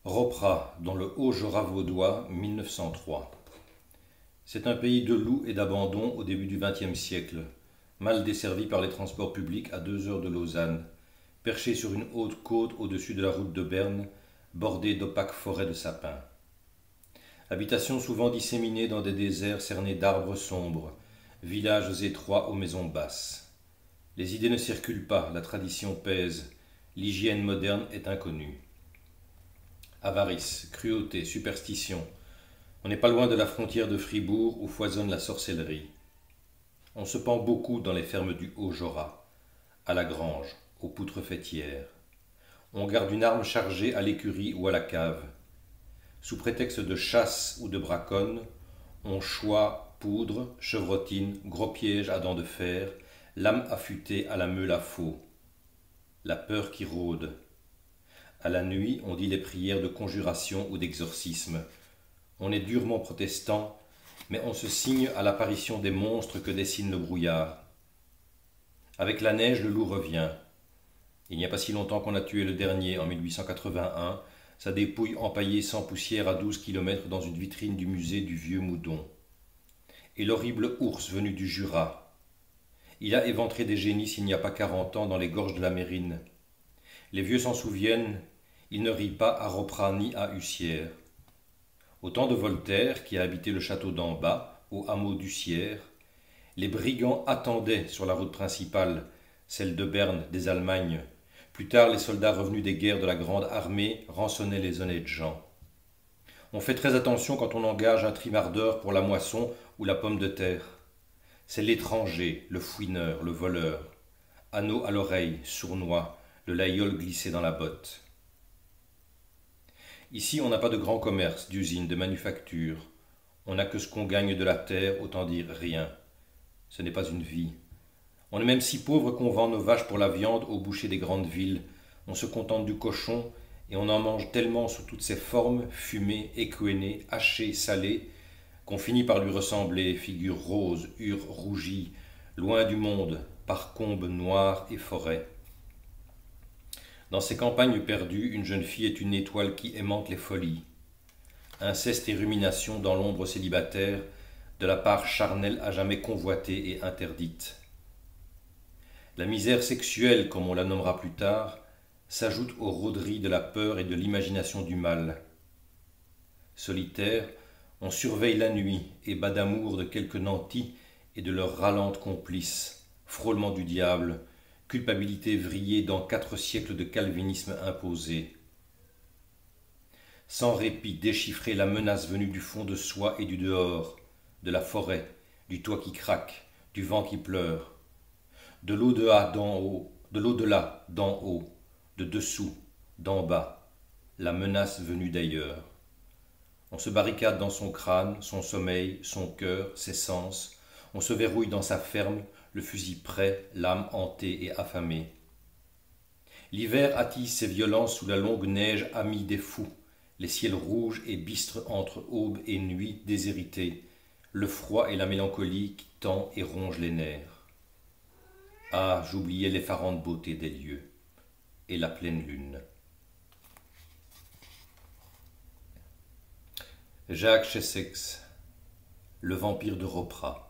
Ropra, dans le Haut-Jura vaudois, 1903. C'est un pays de loups et d'abandon au début du XXe siècle, mal desservi par les transports publics à 2 heures de Lausanne, perché sur une haute côte au-dessus de la route de Berne, bordée d'opaques forêts de sapins. Habitation souvent disséminée dans des déserts cernés d'arbres sombres, villages étroits aux maisons basses. Les idées ne circulent pas, la tradition pèse, l'hygiène moderne est inconnue. Avarice, cruauté, superstition. On n'est pas loin de la frontière de Fribourg où foisonne la sorcellerie. On se pend beaucoup dans les fermes du Haut-Jura, à la grange, aux poutres faîtières. On garde une arme chargée à l'écurie ou à la cave. Sous prétexte de chasse ou de braconne, on choit poudre, chevrotine, gros pièges à dents de fer, lame affûtée à la meule à faux. La peur qui rôde. À la nuit, on dit les prières de conjuration ou d'exorcisme. On est durement protestant, mais on se signe à l'apparition des monstres que dessine le brouillard. Avec la neige, le loup revient. Il n'y a pas si longtemps qu'on a tué le dernier, en 1881, sa dépouille empaillée sans poussière à 12 kilomètres dans une vitrine du musée du Vieux Moudon. Et l'horrible ours venu du Jura. Il a éventré des génisses il n'y a pas 40 ans dans les gorges de la Mérine. Les vieux s'en souviennent, il ne rit pas à Ropra ni à Hussières. Au temps de Voltaire, qui a habité le château d'en bas, au hameau d'Hussières, les brigands attendaient sur la route principale, celle de Berne, des Allemagnes. Plus tard, les soldats revenus des guerres de la Grande Armée rançonnaient les honnêtes gens. On fait très attention quand on engage un trimardeur pour la moisson ou la pomme de terre. C'est l'étranger, le fouineur, le voleur. Anneau à l'oreille, sournois, le laïol glissé dans la botte. Ici, on n'a pas de grand commerce, d'usines, de manufactures. On n'a que ce qu'on gagne de la terre, autant dire rien. Ce n'est pas une vie. On est même si pauvre qu'on vend nos vaches pour la viande au boucher des grandes villes. On se contente du cochon et on en mange tellement sous toutes ses formes, fumé, équené, haché, salé, qu'on finit par lui ressembler, figure rose, hure rougie, loin du monde, par combes noires et forêts. Dans ces campagnes perdues, une jeune fille est une étoile qui aimante les folies. Inceste et rumination dans l'ombre célibataire, de la part charnelle à jamais convoitée et interdite. La misère sexuelle, comme on la nommera plus tard, s'ajoute aux rôderies de la peur et de l'imagination du mal. Solitaire, on surveille la nuit et bat d'amour de quelques nantis et de leurs râlantes complices, frôlement du diable, culpabilité vrillée dans 4 siècles de calvinisme imposé. Sans répit déchiffrer la menace venue du fond de soi et du dehors, de la forêt, du toit qui craque, du vent qui pleure, de l'au-delà d'en haut, de l'au-delà d'en haut, de dessous, d'en bas, la menace venue d'ailleurs. On se barricade dans son crâne, son sommeil, son cœur, ses sens, on se verrouille dans sa ferme, le fusil prêt, l'âme hantée et affamée. L'hiver attise ses violences sous la longue neige amie des fous, les ciels rouges et bistres entre aube et nuit déshéritées, le froid et la mélancolie qui tend et ronge les nerfs. Ah, j'oubliais l'effarante beauté des lieux et la pleine lune. Jacques Chessex, le vampire de Ropra.